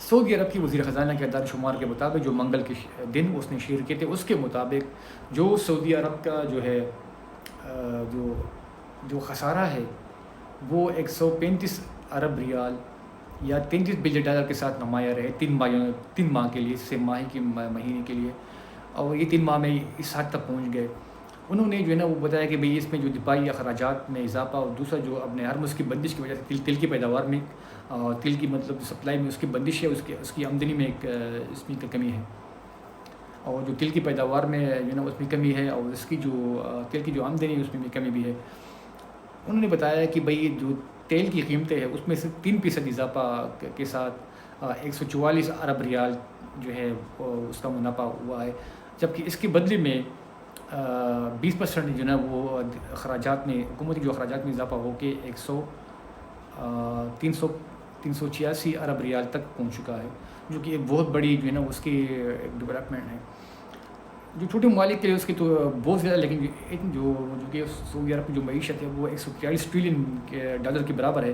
سعودی عرب کی وزیر خزانہ کے اعداد و شمار کے مطابق جو منگل کے دن اس نے شیئر کیے تھے، اس کے مطابق جو سعودی عرب کا جو ہے جو خسارہ ہے وہ 135 ارب ریال یا 33 بلین ڈالر کے ساتھ نمایاں رہے 3 ماہ کے لیے، سے مہینے کے لیے، اور یہ 3 ماہ میں اس حد تک پہنچ گئے۔ انہوں نے جو ہے نا وہ بتایا کہ بھئی اس میں جو دفاعی اخراجات میں اضافہ، اور دوسرا جو اپنے ہرمز کی بندش کی وجہ سے تل کی پیداوار میں، تل کی مطلب سپلائی میں اس کی بندش ہے، اس کی آمدنی میں اس میں کمی ہے، اور جو تل کی پیداوار میں جو ہے نا اس میں کمی ہے، اور اس کی جو تیل کی جو آمدنی ہے اس میں بھی کمی بھی ہے۔ انہوں نے بتایا کہ بھئی جو تیل کی قیمتیں ہیں اس میں سے 3% اضافہ کے ساتھ 144 ارب ریال جو ہے اس کا منافع ہوا ہے، جبکہ اس کے بدلے میں 20% جو ہے نا وہ اخراجات میں، حکومتی جو اخراجات میں اضافہ ہو کے 386 ارب ریال تک پہنچ چکا ہے، جو کہ ایک بہت بڑی جو ہے نا اس کی ڈیولپمنٹ ہے۔ جو چھوٹے ممالک کے لیے اس کی تو بہت زیادہ، لیکن جو کہ سعودی عرب کی جو معیشت ہے وہ 143 ٹریلین ڈالر کے برابر ہے،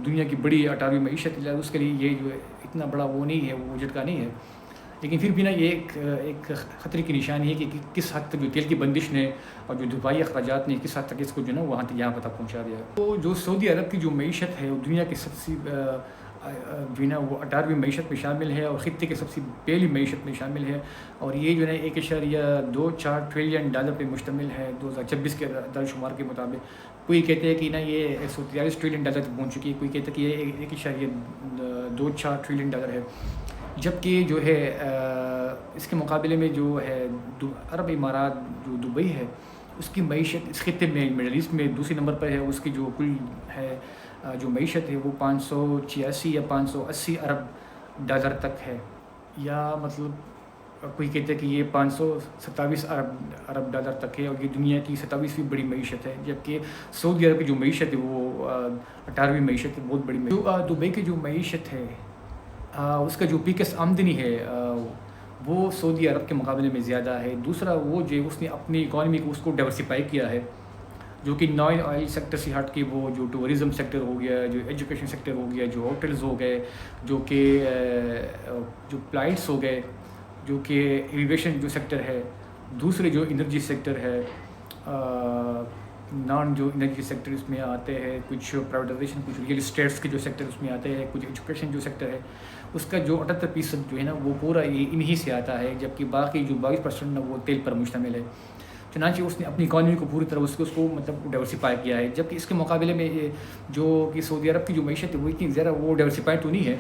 دنیا کی بڑی 18ویں معیشت ہے، اس کے لیے یہ جو اتنا بڑا وہ نہیں ہے، وہ جھٹکا نہیں ہے، لیکن پھر بھی نا یہ ایک خطرے کی نشانی ہے کہ کس حد تک جو تیل کی بندش نے اور جو دفاعی اخراجات نے کس حد تک اس کو جو ہے نا یہاں تک پہنچا دیا ہے۔ تو جو سعودی عرب کی جو معیشت ہے وہ دنیا کی سب سے جو ہے نا وہ 18ویں معیشت میں شامل ہے، اور خطے کے سب سے پہلی معیشت میں شامل ہے، اور یہ جو ہے 1.24 ٹریلین ڈالر پہ مشتمل ہے 2026 کے اعداد و شمار کے مطابق۔ کوئی کہتے ہیں کہ نا یہ 143 ٹریلین ڈالر تک پہنچ چکی ہے، کوئی کہتے ہیں کہ یہ 1.24 ٹریلین ڈالر ہے، جبکہ جو ہے اس کے مقابلے میں جو ہے عرب امارات جو دبئی ہے اس کی معیشت اس خطے میں مڈل ایسٹ میں دوسرے نمبر پر ہے، اس کی جو کل ہے جو معیشت ہے وہ 586 یا 580 ارب ڈالر تک ہے، یا مطلب کوئی کہتے ہیں کہ یہ 527 ارب ڈالر تک ہے، اور یہ دنیا کی 27ویں بڑی معیشت ہے، جبکہ سعودی عرب کی جو معیشت ہے وہ 18ویں معیشت ہے، بہت بڑی معیشت۔ دبئی کی جو معیشت ہے اس کا جو پیکس آمدنی ہے وہ سعودی عرب کے مقابلے میں زیادہ ہے۔ دوسرا وہ جو اس نے اپنی اکانومی کو اس کو ڈائیورسیفائی کیا ہے، جو کہ نان آئل سیکٹر سے ہٹ کے وہ جو ٹورزم سیکٹر ہو گیا، جو ایجوکیشن سیکٹر ہو گیا، جو ہوٹلز ہو گئے، جو کہ جو فلائٹس ہو گئے، جو کہ ایویشن جو سیکٹر ہے، دوسرے جو انرجی سیکٹر ہے، نان جو انرجی سیکٹر اس میں آتے ہیں، کچھ پرائیویٹائزیشن، کچھ ریئل اسٹیٹس کے جو سیکٹر اس میں آتے ہیں، کچھ ایجوکیشن جو سیکٹر ہے، اس کا جو 78% جو ہے نا وہ پورا انہی سے آتا ہے، جبکہ باقی جو 22% نا وہ تیل پر مشتمل ہے۔ چنانچہ اس نے اپنی اکانومی کو پوری طرح اس کو مطلب ڈائیورسیفائی کیا ہے، جبکہ اس کے مقابلے میں جو کہ سعودی عرب کی جو معیشت ہے وہ اتنی زیادہ وہ ڈائیورسیفائی تو نہیں ہے،